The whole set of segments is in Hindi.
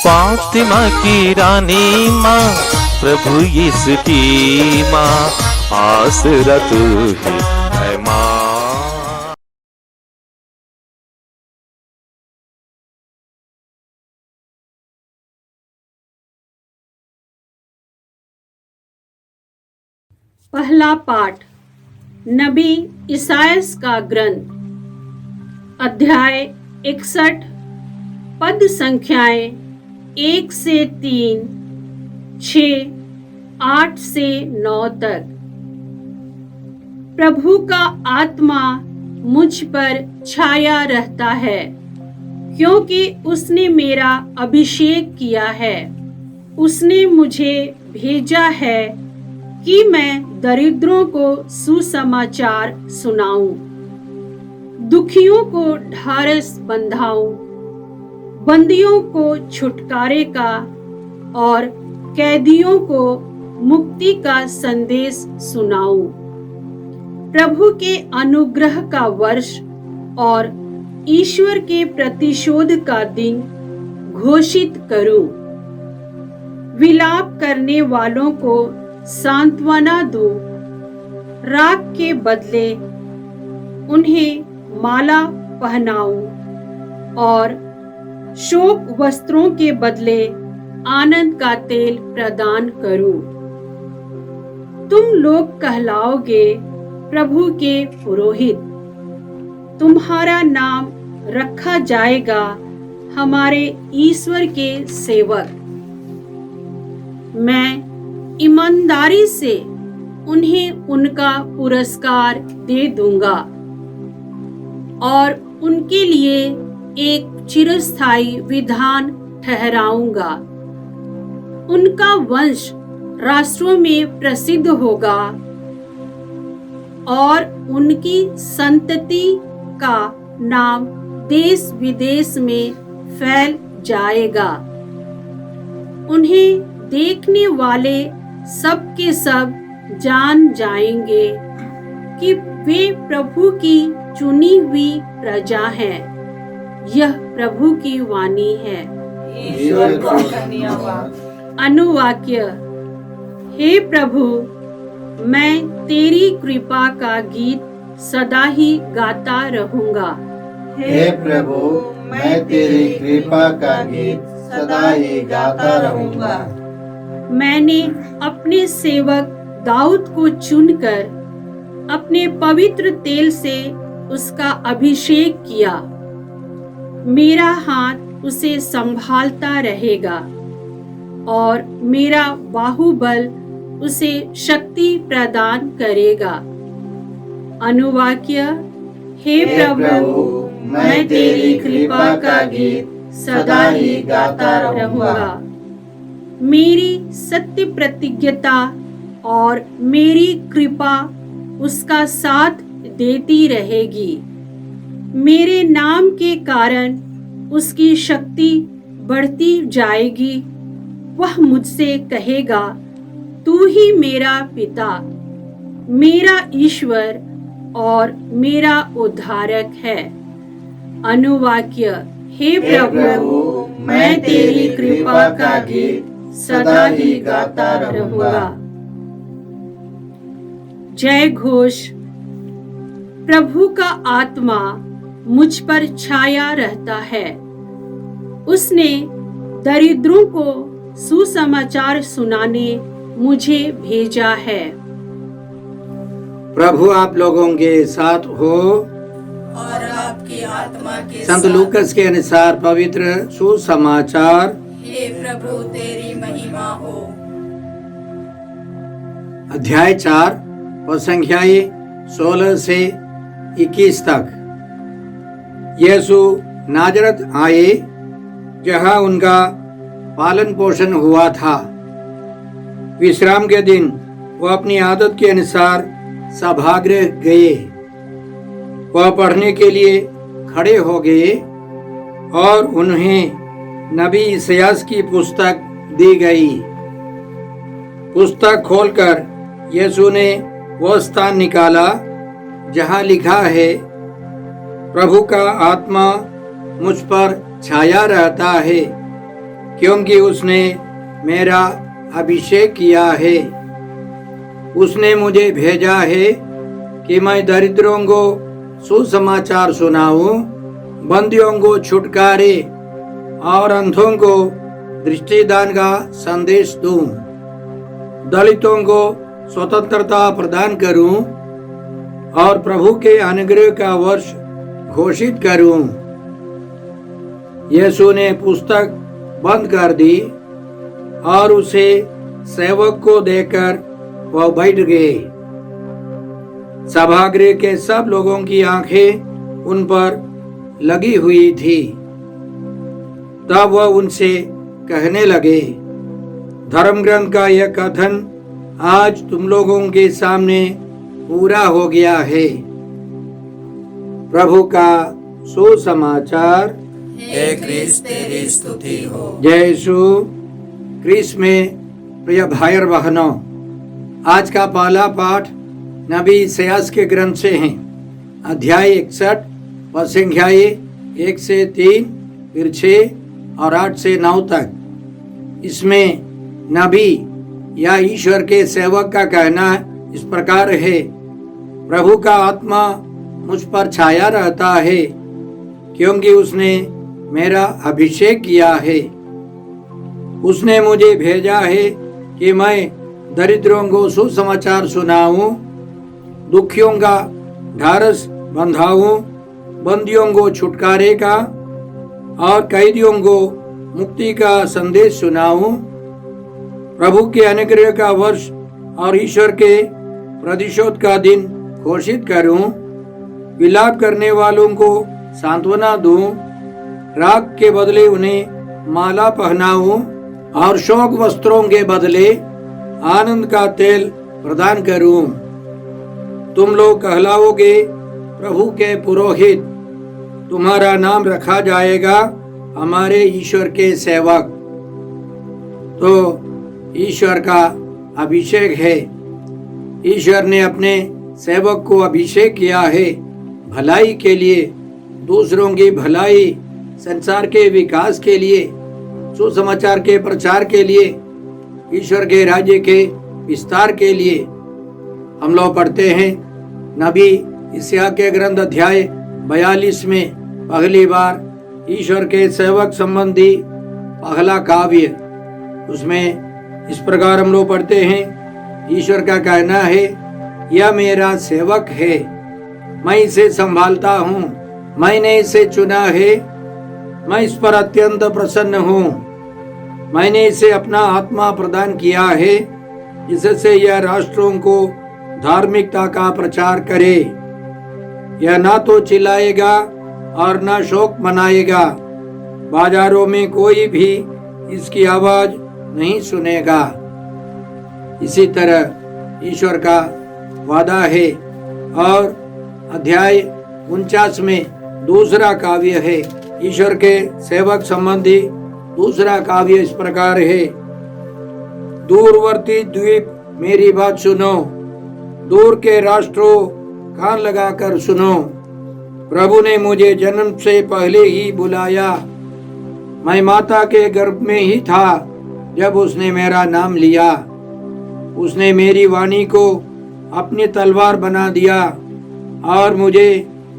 फातिमा की रानी माँ, प्रभु यीशु की माँ, आसरा तू ही है माँ। पहला पाठ नबी इसायास का ग्रंथ, अध्याय 61, पद संख्याएं 1 से 3, 6, 8 से 9 तक। प्रभु का आत्मा मुझ पर छाया रहता है, क्योंकि उसने मेरा अभिषेक किया है। उसने मुझे भेजा है कि मैं दरिद्रों को सुसमाचार सुनाऊं, दुखियों को ढाढ़स बंधाऊं, बंदियों को छुटकारे का और कैदियों को मुक्ति का संदेश सुनाऊं, प्रभु के अनुग्रह का वर्ष और ईश्वर के प्रतिशोध का दिन घोषित करूं, विलाप करने वालों को सांत्वना दूं, राख के बदले उन्हें माला पहनाऊं और शोक वस्त्रों के बदले आनंद का तेल प्रदान करूं। तुम लोग कहलाओगे प्रभु के पुरोहित, तुम्हारा नाम रखा जाएगा हमारे ईश्वर के सेवक। मैं ईमानदारी से उन्हें उनका पुरस्कार दे दूंगा और उनके लिए एक चिरस्थायी विधान ठहराऊंगा। उनका वंश राष्ट्रों में प्रसिद्ध होगा और उनकी संतति का नाम देश विदेश में फैल जाएगा। उन्हें देखने वाले सब के सब जान जाएंगे कि वे प्रभु की चुनी हुई प्रजा हैं। यह प्रभु की वाणी है। ईश्वर का धन्यवाद। अनुवाक्य। हे प्रभु, मैं तेरी कृपा का गीत सदा ही गाता रहूंगा। हे प्रभु, मैं तेरी कृपा का गीत सदा ही गाता रहूंगा। मैंने अपने सेवक दाऊद को चुनकर अपने पवित्र तेल से उसका अभिषेक किया। मेरा हाथ उसे संभालता रहेगा और मेरा बाहुबल उसे शक्ति प्रदान करेगा। अनुवाक्य। हे प्रभु, मैं तेरी कृपा का गीत सदा ही गाता रहूंगा। मेरी सत्य प्रतिज्ञता और मेरी कृपा उसका साथ देती रहेगी। मेरे नाम के कारण उसकी शक्ति बढ़ती जाएगी। वह मुझसे कहेगा, तू ही मेरा पिता, मेरा ईश्वर और मेरा उद्धारक है। अनुवाक्य। हे प्रभु, मैं तेरी कृपा का गीत सदा ही गाता रहूंगा। जय घोष। प्रभु का आत्मा मुझ पर छाया रहता है। उसने दरिद्रों को सुसमाचार सुनाने मुझे भेजा है। प्रभु आप लोगों के साथ हो और आपकी आत्मा के संत साथ। लूकस के अनुसार पवित्र सुसमाचार। हे प्रभु, तेरी महिमा हो। अध्याय 4 और संख्याएं 16 से 21 तक। यीशु नाजरत आए, जहां उनका पालन पोषण हुआ था। विश्राम के दिन वो अपनी आदत के अनुसार सभागृह गए। वह पढ़ने के लिए खड़े हो गए और उन्हें नबी इसायास की पुस्तक दी गई। पुस्तक खोलकर यीशु ने वो स्थान निकाला जहां लिखा है, प्रभु का आत्मा मुझ पर छाया रहता है, क्योंकि उसने मेरा अभिषेक किया है। उसने मुझे भेजा है कि मैं दरिद्रों को सुसमाचार सुनाऊं, बंदियों को छुटकारे और अंधों को दृष्टिदान का संदेश दूं, दलितों को स्वतंत्रता प्रदान करूं और प्रभु के अनुग्रह का वर्ष घोषित करूं। यीशु ने पुस्तक बंद कर दी और उसे सेवक को देकर वह बैठ गए। सभागृह के सब लोगों की आंखें उन पर लगी हुई थी। तब वह उनसे कहने लगे, धर्म ग्रंथ का यह कथन आज तुम लोगों के सामने पूरा हो गया है। प्रभु का सुसमाचार। हे क्रिस्त तेरी स्तुति हो। जय यीशु क्रिस्त में प्रिय भाई और बहनों, आज का पहला पाठ नबी इसायास के ग्रंथ से है। अध्याय 61 व संख्याएं 1 से 3, फिर 6 और 8 से 9 तक। इसमें नबी या ईश्वर के सेवक का कहना इस प्रकार है, प्रभु का आत्मा मुझ पर छाया रहता है, क्योंकि उसने मेरा अभिषेक किया है। उसने मुझे भेजा है कि मैं दरिद्रों को सुसमाचार सुनाऊं, दुखियों का ढारस बंधाऊं, बंदियों को छुटकारे का और कैदियों को मुक्ति का संदेश सुनाऊं, प्रभु के अनुग्रह का वर्ष और ईश्वर के प्रतिशोध का दिन घोषित करूं, विलाप करने वालों को सांत्वना दूं, राग के बदले उन्हें माला पहनाऊं और शोक वस्त्रों के बदले आनंद का तेल प्रदान करूं। तुम लोग कहलाओगे प्रभु के पुरोहित, तुम्हारा नाम रखा जाएगा हमारे ईश्वर के सेवक। तो ईश्वर का अभिषेक है। ईश्वर ने अपने सेवक को अभिषेक किया है भलाई के लिए, दूसरों की भलाई, संसार के विकास के लिए, सुसमाचार के प्रचार के लिए, ईश्वर के राज्य के विस्तार के लिए। हम लोग पढ़ते हैं नबी इसायास के ग्रंथ अध्याय 42 में पहली बार ईश्वर के सेवक संबंधी पहला काव्य। उसमें इस प्रकार हम लोग पढ़ते हैं, ईश्वर का कहना है, यह मेरा सेवक है, मैं इसे संभालता हूँ, मैंने इसे चुना है, मैं इस पर अत्यंत प्रसन्न हूँ। मैंने इसे अपना आत्मा प्रदान किया है, जिससे यह राष्ट्रों को धार्मिकता का प्रचार करे। यह ना तो चिल्लाएगा और ना शोक मनाएगा, बाजारों में कोई भी इसकी आवाज नहीं सुनेगा। इसी तरह ईश्वर का वादा है। और अध्याय 49 में दूसरा काव्य है, ईश्वर के सेवक संबंधी दूसरा काव्य इस प्रकार है, दूरवर्ती द्वीप मेरी बात सुनो, दूर के राष्ट्रों कान लगाकर सुनो। प्रभु ने मुझे जन्म से पहले ही बुलाया, मैं माता के गर्भ में ही था जब उसने मेरा नाम लिया। उसने मेरी वाणी को अपनी तलवार बना दिया और मुझे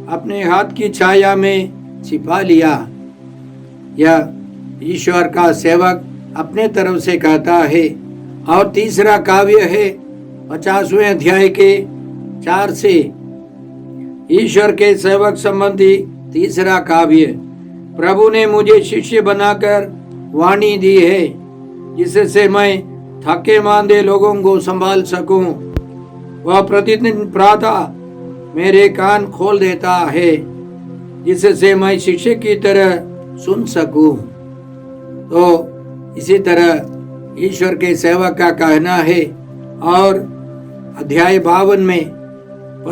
अपने हाथ की छाया में छिपा लिया। यह ईश्वर का सेवक अपने तरफ से कहता है। और तीसरा काव्य है 50वें अध्याय के 4 से, ईश्वर के सेवक संबंधी तीसरा काव्य। प्रभु ने मुझे शिष्य बनाकर वाणी दी है, जिससे मैं थके मांदे लोगों को संभाल सकूं। वह प्रतिदिन प्रातः मेरे कान खोल देता है, जिससे मैं शिक्षक की तरह सुन सकूं। तो इसी तरह ईश्वर के सेवक का कहना है। और अध्याय 52 में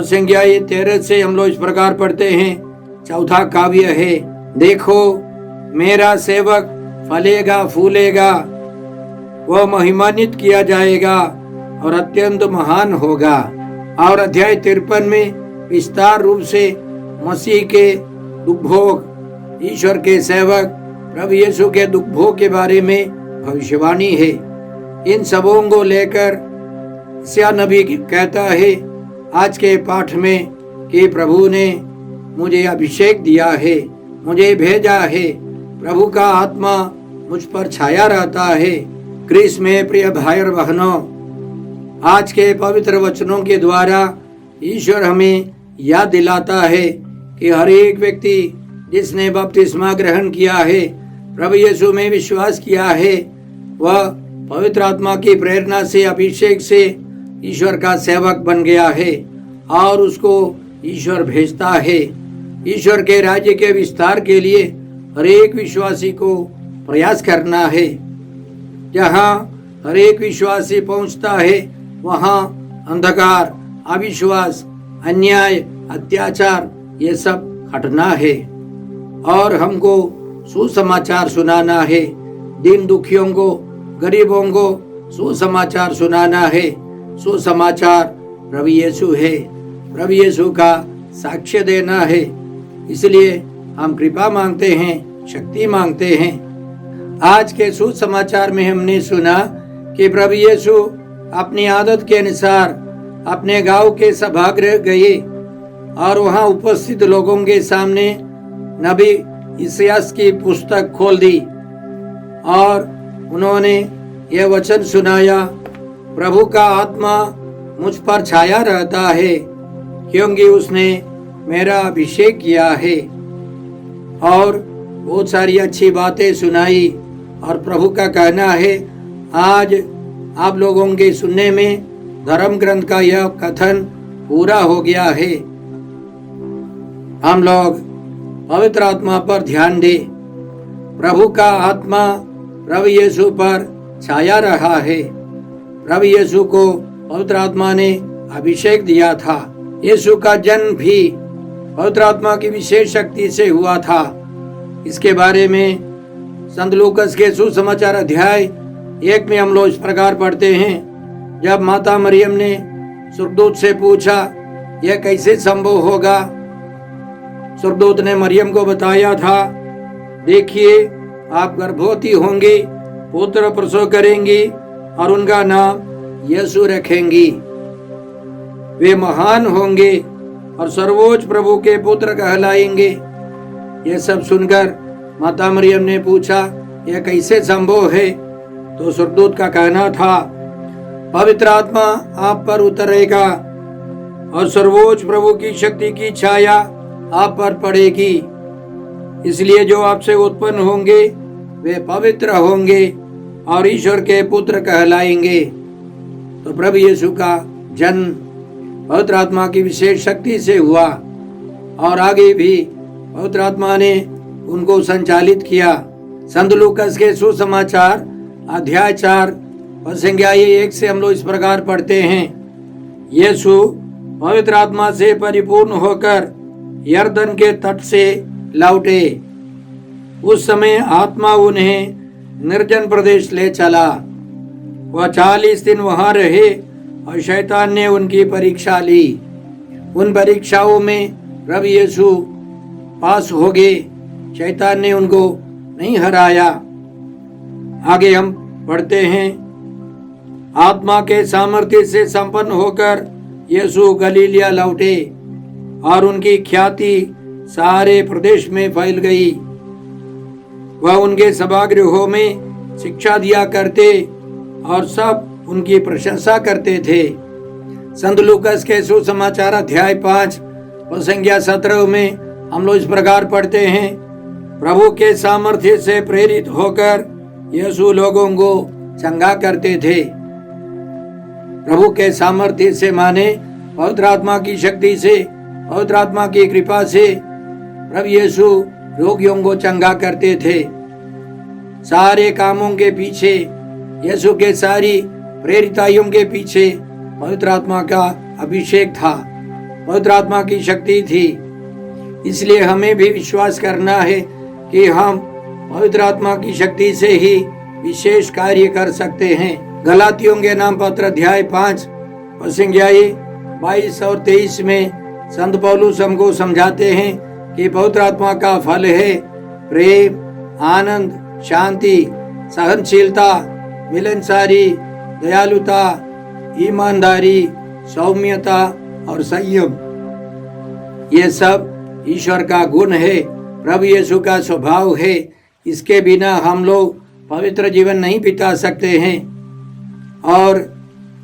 संख्याएं 13 से हम लोग इस प्रकार पढ़ते हैं, चौथा काव्य है, देखो मेरा सेवक फलेगा फूलेगा, वह महिमान्वित किया जाएगा और अत्यंत महान होगा। और अध्याय 53 में विस्तार रूप से मसीह के उपभोग, ईश्वर के सेवक प्रभु यीशु के दुख भोग के बारे में भविष्यवाणी है। इन सबों को लेकर यशायाह नबी कहता है आज के पाठ में कि प्रभु ने मुझे अभिषेक दिया है, मुझे भेजा है, प्रभु का आत्मा मुझ पर छाया रहता है। क्रिस में प्रिय भाई और बहनों, आज के पवित्र वचनों के द्वारा ईश्वर हमें याद दिलाता है कि हर एक व्यक्ति जिसने बपतिस्मा ग्रहण किया है, प्रभु यीशु में विश्वास किया है, वह पवित्र आत्मा की प्रेरणा से, अभिषेक से ईश्वर का सेवक बन गया है और उसको ईश्वर भेजता है। ईश्वर के राज्य के विस्तार के लिए हर एक विश्वासी को प्रयास करना है। जहाँ हर एक विश्वासी पहुँचता है वहाँ अंधकार, अविश्वास, अन्याय, अत्याचार ये सब हटना है और हमको सुसमाचार सुनाना है। दीन दुखियों को, गरीबों को सुसमाचार सुनाना है। सुसमाचार प्रभु यीशु है, प्रभु यीशु का साक्ष्य देना है। इसलिए हम कृपा मांगते हैं, शक्ति मांगते हैं। आज के सुसमाचार में हमने सुना कि प्रभु यीशु अपनी आदत के अनुसार अपने गांव के सभागृह गए और वहां उपस्थित लोगों के सामने नबी यशायाह की पुस्तक खोल दी और उन्होंने यह वचन सुनाया, प्रभु का आत्मा मुझ पर छाया रहता है क्योंकि उसने मेरा अभिषेक किया है। और बहुत सारी अच्छी बातें सुनाई और प्रभु का कहना है आज आप लोगों के सुनने में धर्म ग्रंथ का यह कथन पूरा हो गया है। हम लोग पवित्र आत्मा पर ध्यान दें। प्रभु का आत्मा प्रभु यीशु पर छाया रहा है। प्रभु यीशु को पवित्र आत्मा ने अभिषेक दिया था। यीशु का जन्म भी पवित्र आत्मा की विशेष शक्ति से हुआ था। इसके बारे में संत लूकस के सुसमाचार अध्याय 1 में हम लोग इस प्रकार पढ़ते हैं, जब माता मरियम ने स्वर्गदूत से पूछा यह कैसे संभव होगा, स्वर्गदूत ने मरियम को बताया था, देखिए आप गर्भवती होंगी, पुत्र प्रसव करेंगी और उनका नाम यीशु रखेंगी। वे महान होंगे और सर्वोच्च प्रभु के पुत्र कहलाएंगे। यह सब सुनकर माता मरियम ने पूछा यह कैसे संभव है, तो स्वर्गदूत का कहना था, पवित्र आत्मा आप पर उतरेगा और सर्वोच्च प्रभु की शक्ति की छाया आप पर पड़ेगी। इसलिए जो आपसे उत्पन्न होंगे वे पवित्र होंगे और ईश्वर के पुत्र कहलाएंगे। तो प्रभु यीशु का जन्म पवित्र आत्मा की विशेष शक्ति से हुआ और आगे भी पवित्र आत्मा ने उनको संचालित किया। संत लूकस के सुसमाचार अध्याय 4 संज्ञा 1 से हम लोग इस प्रकार पढ़ते हैं, यीशु पवित्र आत्मा से परिपूर्ण होकर यरदन के तट से लौटे। उस समय आत्मा उन्हें निर्जन प्रदेश ले चला। वह 40 दिन वहां रहे और शैतान ने उनकी परीक्षा ली। उन परीक्षाओं में प्रभु यीशु पास हो गए, शैतान ने उनको नहीं हराया। आगे हम पढ़ते हैं, आत्मा के सामर्थ्य से संपन्न होकर यीशु गलीलिया लौटे और उनकी ख्याति सारे प्रदेश में फैल गई। वह उनके सभागृहों में शिक्षा दिया करते और सब उनकी प्रशंसा करते थे। संत लूकस के सुसमाचार अध्याय 5 और संज्ञा 17 में हम लोग इस प्रकार पढ़ते हैं, प्रभु के सामर्थ्य से प्रेरित होकर यीशु लोगों को चंगा करते थे। प्रभु के सामर्थ्य से माने पवित्र आत्मा की शक्ति से, पवित्र आत्मा की कृपा से प्रभु यीशु रोगियों को चंगा करते थे। सारे कामों के पीछे, यीशु के सारी प्रेरिताइयों के पीछे पवित्र आत्मा का अभिषेक था, पवित्र आत्मा की शक्ति थी। इसलिए हमें भी विश्वास करना है कि हम पवित्र आत्मा की शक्ति से ही विशेष कार्य कर सकते हैं। गलातियों के नाम पत्र अध्याय 5 और संज्ञा 22 और 23 में संत पौलुस हमको समझाते हैं कि पवित्र आत्मा का फल है प्रेम, आनंद, शांति, सहनशीलता, मिलनसारी, दयालुता, ईमानदारी, सौम्यता और संयम, ये सब ईश्वर का गुण है, प्रभु यीशु का स्वभाव है। इसके बिना हम लोग पवित्र जीवन नहीं बिता सकते हैं। और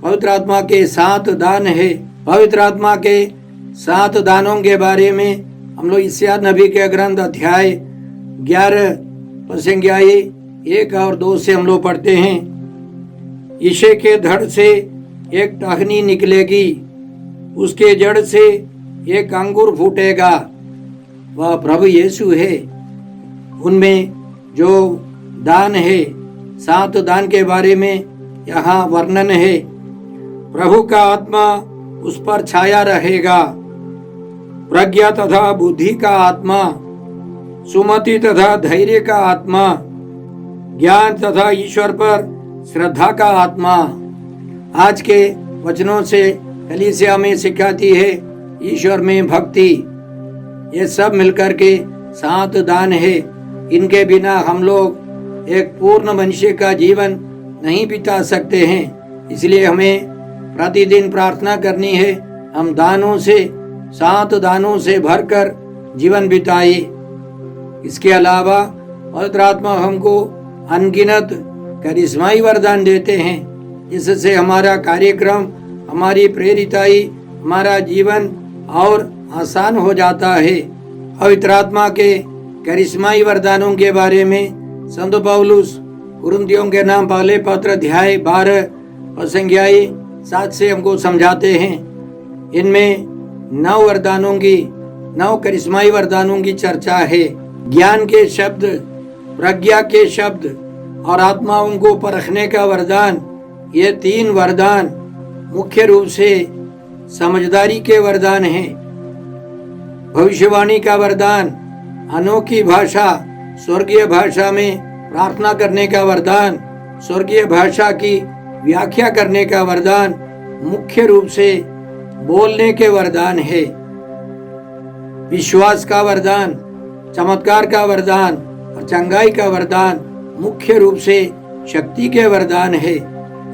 पवित्र आत्मा के 7 दान है। पवित्र आत्मा के 7 दानों के बारे में हम लोग यशायाह नबी के ग्रंथ अध्याय 11 प्रसंगियाई 1 और 2 से हम लोग पढ़ते हैं। यिशै के धड़ से एक टहनी निकलेगी, उसके जड़ से एक अंगूर फूटेगा, वह प्रभु यीशु है। उनमें जो दान है, 7 दान के बारे में यहाँ वर्णन है। प्रभु का आत्मा उस पर छाया रहेगा, प्रज्ञा तथा बुद्धि का आत्मा, सुमति तथा धैर्य का आत्मा, ज्ञान तथा ईश्वर पर श्रद्धा का आत्मा। आज के वचनों से कलीसिया में सिखाती है ईश्वर में भक्ति। ये सब मिलकर के 7 दान है। इनके बिना हम लोग एक पूर्ण मनुष्य का जीवन नहीं बिता सकते हैं। इसलिए हमें प्रतिदिन प्रार्थना करनी है, हम दानों से 7 दानों से भरकर जीवन बिताए। इसके अलावा पवित्र आत्मा हमको अनगिनत करिश्माई वरदान देते हैं, जिससे हमारा कार्यक्रम, हमारी प्रेरिताई, हमारा जीवन और आसान हो जाता है। पवित्र आत्मा के करिश्माई वरदानों के बारे में संत पौलुस कुरिन्थियों के नाम पहले पत्र अध्याय 12 प्रसंगियाई 7 से हमको समझाते हैं। इनमें 9 वरदानों की, 9 करिश्माई वरदानों की चर्चा है। ज्ञान के शब्द, प्रज्ञा के शब्द और आत्माओं को परखने का वरदान, ये 3 वरदान मुख्य रूप से समझदारी के वरदान हैं। भविष्यवाणी का वरदान, अनोखी भाषा, स्वर्गीय भाषा में प्रार्थना करने का वरदान, स्वर्गीय भाषा की व्याख्या करने का वरदान मुख्य रूप से बोलने के वरदान है। विश्वास का वरदान, चमत्कार का वरदान और चंगाई का वरदान मुख्य रूप से शक्ति के वरदान है।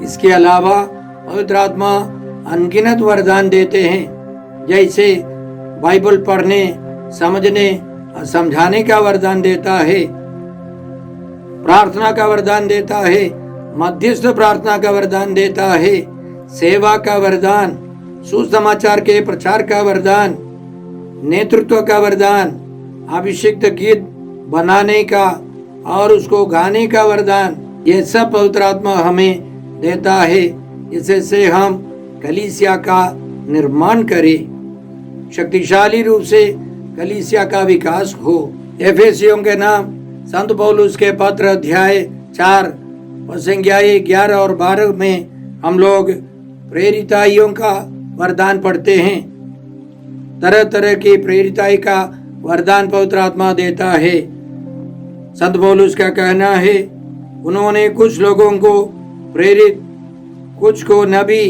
इसके अलावा पवित्र आत्मा अनगिनत वरदान देते हैं, जैसे बाइबल पढ़ने, समझने और समझाने का वरदान देता है, प्रार्थना का वरदान देता है, मध्यस्थ प्रार्थना का वरदान देता है, सेवा का वरदान, सुसमाचार के प्रचार का वरदान, नेतृत्व का वरदान, अभिषिक्त गीत बनाने का और उसको गाने का वरदान, ये सब पवित्र आत्मा हमें देता है, जिससे हम कलीसिया का निर्माण करें, शक्तिशाली रूप से कलीसिया का विकास हो। एफेसियों के नाम संत पौलुस के पत्र अध्याय 4 प्रसंगियाई 11 और 12 में हम लोग प्रेरिताइयों का वरदान पढ़ते हैं। तरह तरह की प्रेरिताई का वरदान पवित्र आत्मा देता है। संत पौलुस का कहना है, उन्होंने कुछ लोगों को प्रेरित, कुछ को नबी,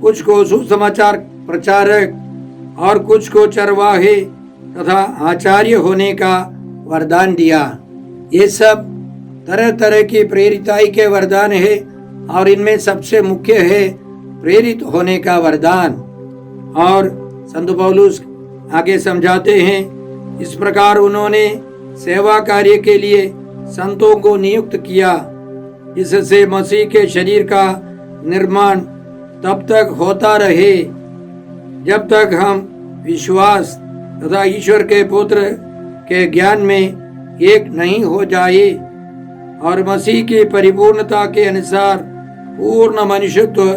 कुछ को सुसमाचार प्रचारक और कुछ को चरवाहे तथा आचार्य होने का वरदान दिया। ये सब तरह तरह की प्रेरिताई के वरदान है और इनमें सबसे मुख्य है प्रेरित होने का वरदान। और संत पौलुस आगे समझाते हैं, इस प्रकार उन्होंने सेवा कार्य के लिए संतों को नियुक्त किया, जिससे मसीह के शरीर का निर्माण तब तक होता रहे जब तक हम विश्वास तथा ईश्वर के पुत्र के ज्ञान में एक नहीं हो जाए और मसीह की परिपूर्णता के अनुसार पूर्ण मनुष्यत्व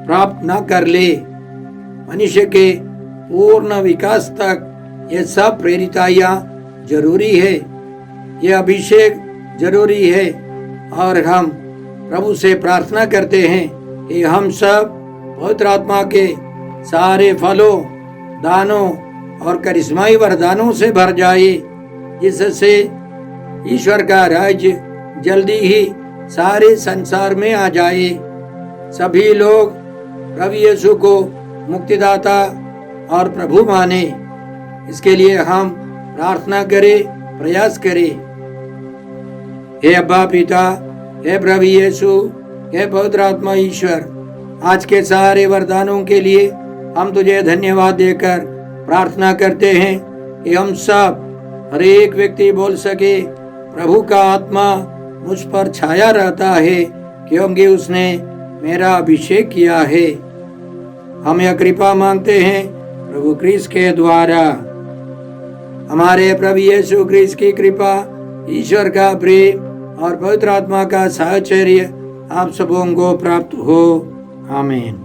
प्राप्त न कर ले। मनुष्य के पूर्ण विकास तक ये सब प्रेरिताइयाँ जरूरी है, ये अभिषेक जरूरी है। और हम प्रभु से प्रार्थना करते हैं कि हम सब पवित्र आत्मा के सारे फलों, दानों और करिश्माई वरदानों से भर जाए, जिससे ईश्वर का राज्य जल्दी ही सारे संसार में आ जाए। सभी लोग प्रभु यीशु को मुक्तिदाता और प्रभु माने। इसके लिए हम प्रार्थना करें, प्रयास करें। हे अब्बा पिता, हे प्रभु यीशु, हे पवित्र आत्मा ईश्वर, आज के सारे वरदानों के लिए हम तुझे धन्यवाद देकर प्रार्थना करते हैं कि हम सब हर एक व्यक्ति बोल सके, प्रभु का आत्मा मुझ पर छाया रहता है क्योंकि उसने मेरा अभिषेक किया है। हम यह कृपा मांगते हैं प्रभु क्रिस्त के द्वारा। हमारे प्रभु यीशु क्रिस्त की कृपा, ईश्वर का प्रेम और पवित्र आत्मा का साहचर्य आप सबों को प्राप्त हो। आमीन।